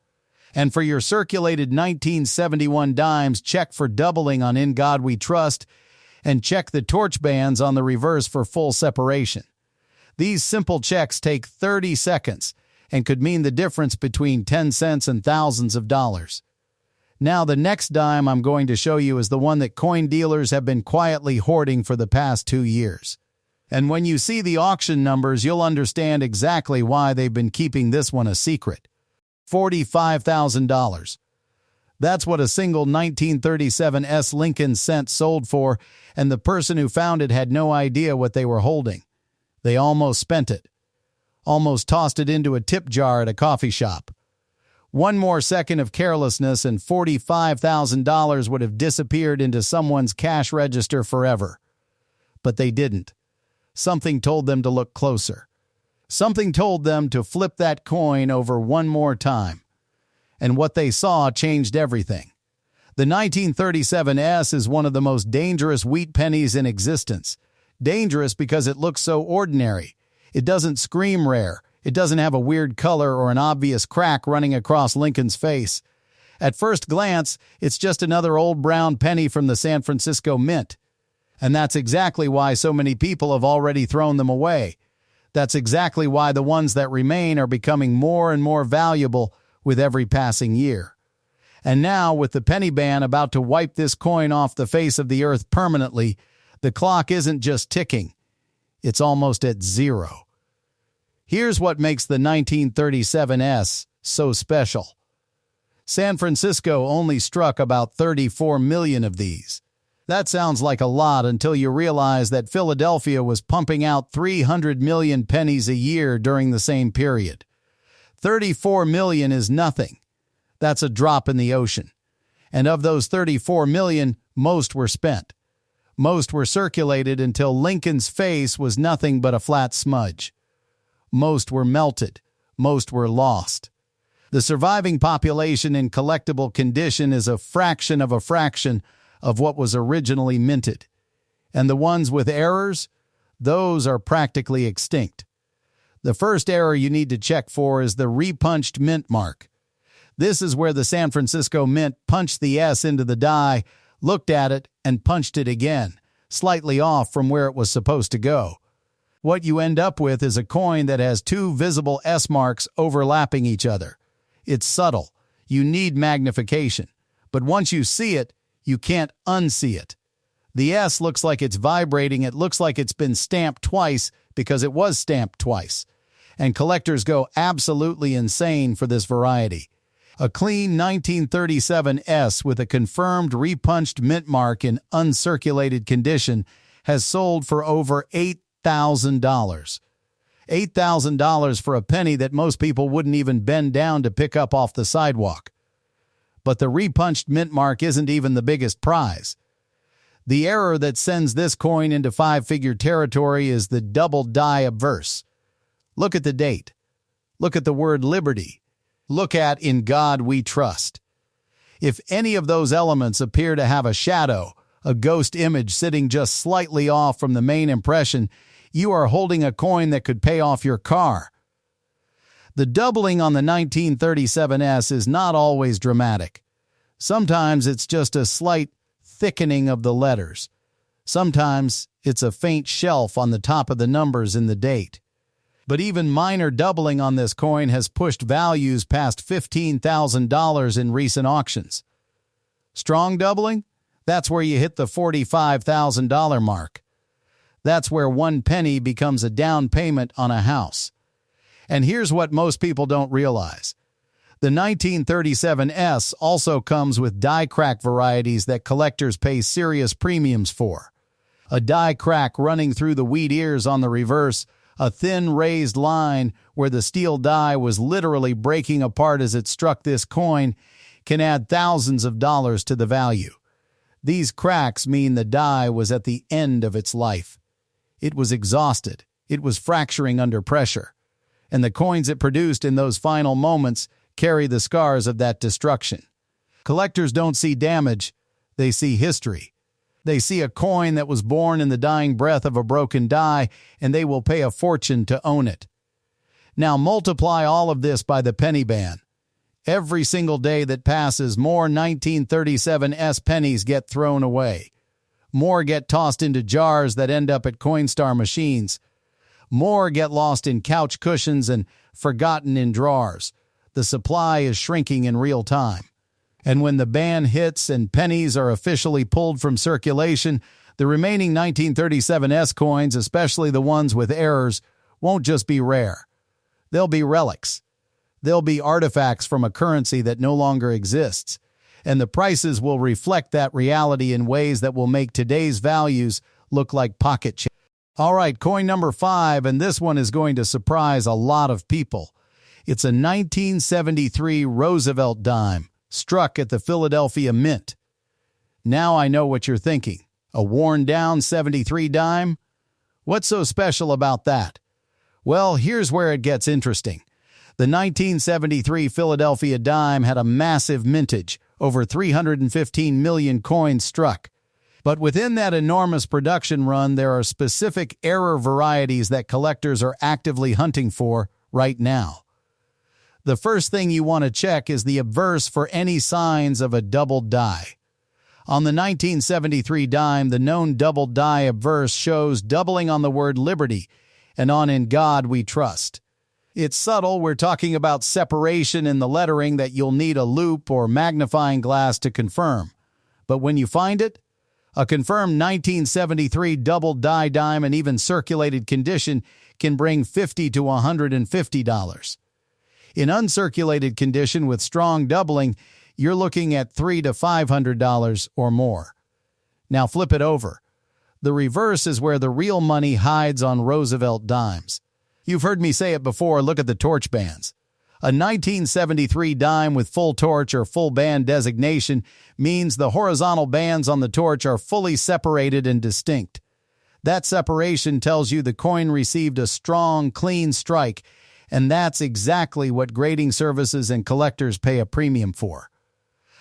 And for your circulated 1971 dimes, check for doubling on In God We Trust, and check the torch bands on the reverse for full separation. These simple checks take 30 seconds and could mean the difference between 10 cents and thousands of dollars. Now, the next dime I'm going to show you is the one that coin dealers have been quietly hoarding for the past 2 years. And when you see the auction numbers, you'll understand exactly why they've been keeping this one a secret. $45,000. That's what a single 1937 S Lincoln cent sold for, and the person who found it had no idea what they were holding. They almost spent it. Almost tossed it into a tip jar at a coffee shop. One more second of carelessness and $45,000 would have disappeared into someone's cash register forever. But they didn't. Something told them to look closer. Something told them to flip that coin over one more time. And what they saw changed everything. The 1937 S is one of the most dangerous wheat pennies in existence. Dangerous because it looks so ordinary. It doesn't scream rare. It doesn't have a weird color or an obvious crack running across Lincoln's face. At first glance, it's just another old brown penny from the San Francisco Mint. And that's exactly why so many people have already thrown them away. That's exactly why the ones that remain are becoming more and more valuable with every passing year. And now, with the penny ban about to wipe this coin off the face of the earth permanently, the clock isn't just ticking. It's almost at zero. Here's what makes the 1937 S so special. San Francisco only struck about 34 million of these. That sounds like a lot until you realize that Philadelphia was pumping out 300 million pennies a year during the same period. 34 million is nothing. That's a drop in the ocean. And of those 34 million, most were spent. Most were circulated until Lincoln's face was nothing but a flat smudge. Most were melted. Most were lost. The surviving population in collectible condition is a fraction of what was originally minted. And the ones with errors, those are practically extinct. The first error you need to check for is the repunched mint mark. This is where the San Francisco Mint punched the S into the die, looked at it, and punched it again, slightly off from where it was supposed to go. What you end up with is a coin that has two visible S marks overlapping each other. It's subtle. You need magnification. But once you see it, you can't unsee it. The S looks like it's vibrating. It looks like it's been stamped twice because it was stamped twice. And collectors go absolutely insane for this variety. A clean 1937 S with a confirmed repunched mint mark in uncirculated condition has sold for over $8,000. $8,000 for a penny that most people wouldn't even bend down to pick up off the sidewalk. But the repunched mint mark isn't even the biggest prize. The error that sends this coin into five-figure territory is the double die obverse. Look at the date. Look at the word liberty. Look at In God We Trust. If any of those elements appear to have a shadow, a ghost image sitting just slightly off from the main impression, you are holding a coin that could pay off your car. The doubling on the 1937 S is not always dramatic. Sometimes it's just a slight thickening of the letters. Sometimes it's a faint shelf on the top of the numbers in the date. But even minor doubling on this coin has pushed values past $15,000 in recent auctions. Strong doubling? That's where you hit the $45,000 mark. That's where one penny becomes a down payment on a house. And here's what most people don't realize. The 1937 S also comes with die crack varieties that collectors pay serious premiums for. A die crack running through the wheat ears on the reverse, a thin raised line where the steel die was literally breaking apart as it struck this coin, can add thousands of dollars to the value. These cracks mean the die was at the end of its life. It was exhausted. It was fracturing under pressure. And the coins it produced in those final moments carry the scars of that destruction. Collectors don't see damage, they see history. They see a coin that was born in the dying breath of a broken die, and they will pay a fortune to own it. Now multiply all of this by the penny ban. Every single day that passes, more 1937 pennies get thrown away. More get tossed into jars that end up at Coinstar machines. More get lost in couch cushions and forgotten in drawers. The supply is shrinking in real time. And when the ban hits and pennies are officially pulled from circulation, the remaining 1937 coins, especially the ones with errors, won't just be rare. They'll be relics. They'll be artifacts from a currency that no longer exists. And the prices will reflect that reality in ways that will make today's values look like pocket change. All right, coin number 5, and this one is going to surprise a lot of people. It's a 1973 Roosevelt dime, struck at the Philadelphia Mint. Now I know what you're thinking. A worn-down 73 dime? What's so special about that? Well, here's where it gets interesting. The 1973 Philadelphia dime had a massive mintage, over 315 million coins struck. But within that enormous production run, there are specific error varieties that collectors are actively hunting for right now. The first thing you want to check is the obverse for any signs of a doubled die. On the 1973 dime, the known doubled die obverse shows doubling on the word liberty and on in God we trust. It's subtle, we're talking about separation in the lettering that you'll need a loop or magnifying glass to confirm. But when you find it, a confirmed 1973 doubled die dime in even circulated condition can bring $50 to $150. In uncirculated condition with strong doubling, you're looking at $300 to $500 or more. Now flip it over. The reverse is where the real money hides on Roosevelt dimes. You've heard me say it before, look at the torch bands. A 1973 dime with full torch or full band designation means the horizontal bands on the torch are fully separated and distinct. That separation tells you the coin received a strong, clean strike, and that's exactly what grading services and collectors pay a premium for.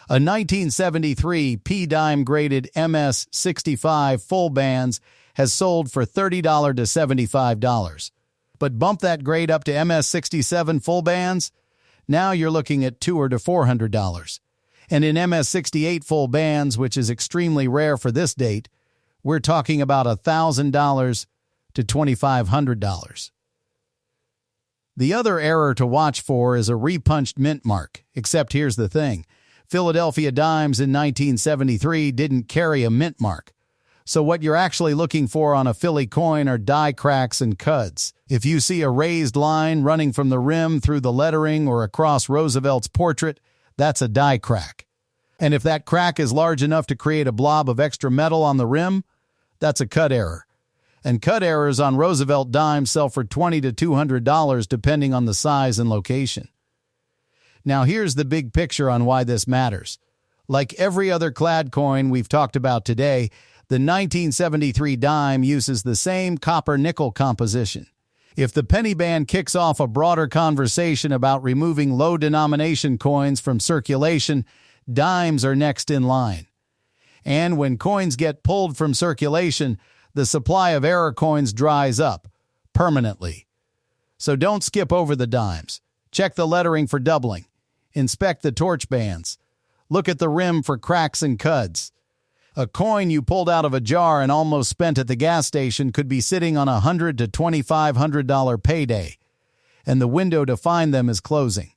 A 1973 P-dime graded MS-65 full bands has sold for $30 to $75. But bump that grade up to MS-67 full bands, now you're looking at $200 to $400. And in MS-68 full bands, which is extremely rare for this date, we're talking about $1,000 to $2,500. The other error to watch for is a repunched mint mark, except here's the thing. Philadelphia dimes in 1973 didn't carry a mint mark. So what you're actually looking for on a Philly coin are die cracks and cuds. If you see a raised line running from the rim through the lettering or across Roosevelt's portrait, that's a die crack. And if that crack is large enough to create a blob of extra metal on the rim, that's a cut error. And cut errors on Roosevelt dimes sell for $20 to $200 depending on the size and location. Now here's the big picture on why this matters. Like every other clad coin we've talked about today, the 1973 dime uses the same copper-nickel composition. If the penny ban kicks off a broader conversation about removing low-denomination coins from circulation, dimes are next in line. And when coins get pulled from circulation, the supply of error coins dries up permanently. So don't skip over the dimes. Check the lettering for doubling. Inspect the torch bands. Look at the rim for cracks and cuds. A coin you pulled out of a jar and almost spent at the gas station could be sitting on a $100 to $2,500 payday, and the window to find them is closing.